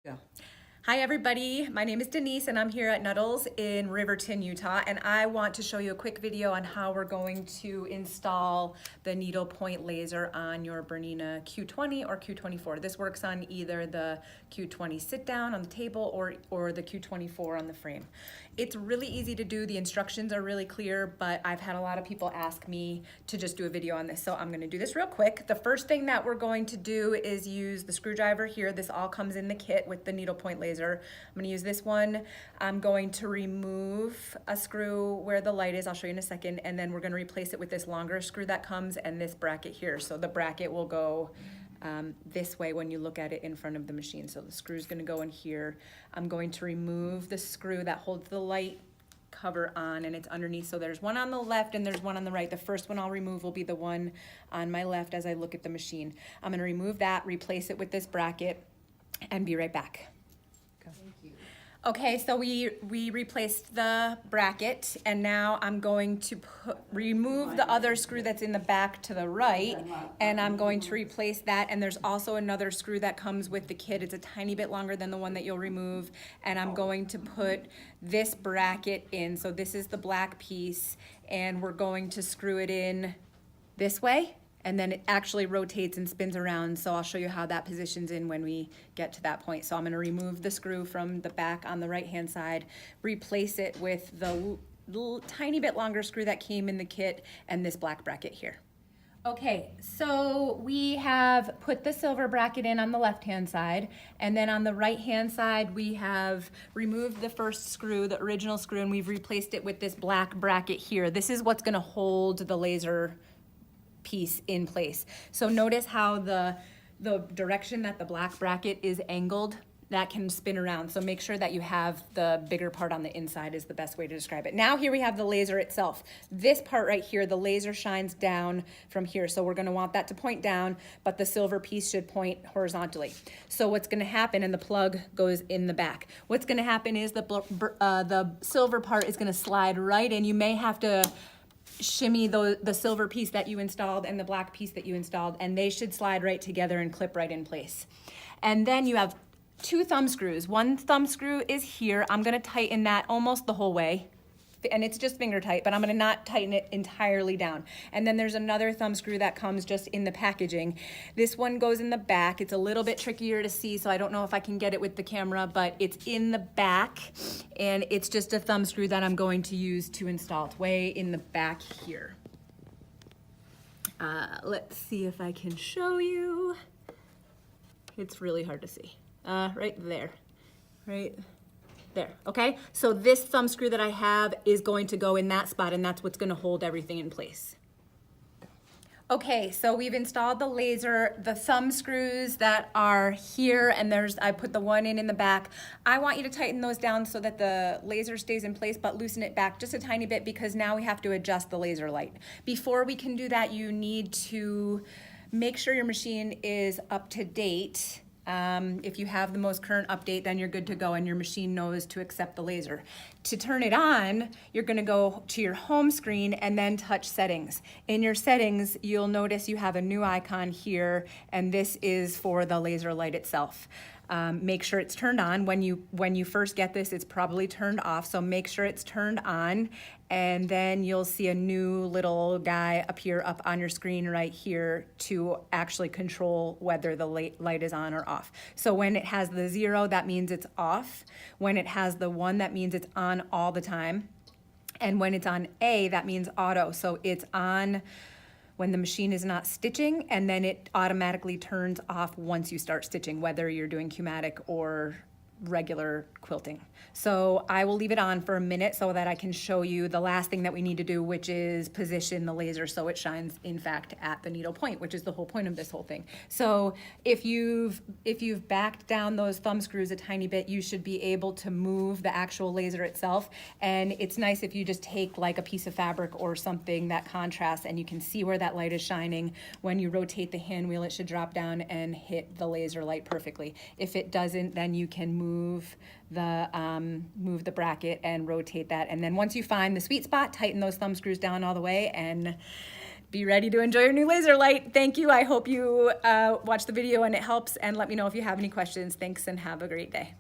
Yeah. Hi everybody, my name is Denise and I'm here at Nuttall's in Riverton, Utah, and I want to show you a quick video on how we're going to install the needle point laser on your Bernina Q20 or Q24. This works on either the Q20 sit down on the table or the Q24 on the frame. It's really easy to do, the instructions are really clear, but I've had a lot of people ask me to just do a video on this, so I'm gonna do this real quick. The first thing that we're going to do is use the screwdriver here. This all comes in the kit with the needle point laser. I'm gonna use this one. I'm going to remove a screw where the light is, I'll show you in a second, and then we're gonna replace it with this longer screw that comes and this bracket here. So the bracket will go this way when you look at it in front of the machine. So the screw's gonna go in here. I'm going to remove the screw that holds the light cover on, and it's underneath. So there's one on the left and there's one on the right. The first one I'll remove will be the one on my left as I look at the machine. I'm gonna remove that, replace it with this bracket, and be right back. Thank you. Okay, so we replaced the bracket, and now I'm going to remove the other screw that's in the back to the right, and I'm going to replace that. And there's also another screw that comes with the kit. It's a tiny bit longer than the one that you'll remove, and I'm going to put this bracket in. So this is the black piece, and we're going to screw it in this way, and then it actually rotates and spins around. So I'll show you how that positions in when we get to that point. So I'm gonna remove the screw from the back on the right-hand side, replace it with the little tiny bit longer screw that came in the kit and this black bracket here. Okay, so we have put the silver bracket in on the left-hand side, and then on the right-hand side, we have removed the first screw, the original screw, and we've replaced it with this black bracket here. This is what's gonna hold the laser piece in place. So notice how the direction that the black bracket is angled, that can spin around. So make sure that you have the bigger part on the inside is the best way to describe it. Now here we have the laser itself. This part right here, the laser shines down from here. So we're gonna want that to point down, but the silver piece should point horizontally. So what's gonna happen, and the plug goes in the back. What's gonna happen is the silver part is gonna slide right in. You may have to shimmy the silver piece that you installed and the black piece that you installed, and they should slide right together and clip right in place. And then you have two thumb screws. One thumb screw is here. I'm gonna tighten that almost the whole way, and it's just finger tight, but I'm gonna not tighten it entirely down. And then there's another thumb screw that comes just in the packaging. This one goes in the back. It's a little bit trickier to see, so I don't know if I can get it with the camera, but it's in the back, and it's just a thumb screw that I'm going to use to install. It's way in the back here. Let's see if I can show you. It's really hard to see. Right there, right there, okay? So this thumb screw that I have is going to go in that spot, and that's what's gonna hold everything in place. Okay, so we've installed the laser, the thumb screws that are here, and I put the one in the back. I want you to tighten those down so that the laser stays in place, but loosen it back just a tiny bit, because now we have to adjust the laser light. Before we can do that, you need to make sure your machine is up to date. If you have the most current update, then you're good to go and your machine knows to accept the laser. To turn it on, you're gonna go to your home screen and then touch settings. In your settings, you'll notice you have a new icon here, and this is for the laser light itself. Make sure it's turned on. When you first get this, it's probably turned off, so make sure it's turned on, and then you'll see a new little guy appear up on your screen right here to actually control whether the light is on or off. So when it has the 0, that means it's off. When it has the 1, that means it's on all the time. And when it's on A, that means auto. So it's on when the machine is not stitching, and then it automatically turns off once you start stitching, whether you're doing Q-matic or regular quilting. So I will leave it on for a minute so that I can show you the last thing that we need to do, which is position the laser so it shines, in fact, at the needle point, which is the whole point of this whole thing. So if you've backed down those thumb screws a tiny bit, you should be able to move the actual laser itself. And it's nice if you just take like a piece of fabric or something that contrasts, and you can see where that light is shining. When you rotate the hand wheel, it should drop down and hit the laser light perfectly. If it doesn't, then you can move the bracket and rotate that. And then once you find the sweet spot, tighten those thumb screws down all the way, and be ready to enjoy your new laser light. Thank you. I hope you watch the video and it helps, and let me know if you have any questions. Thanks and have a great day.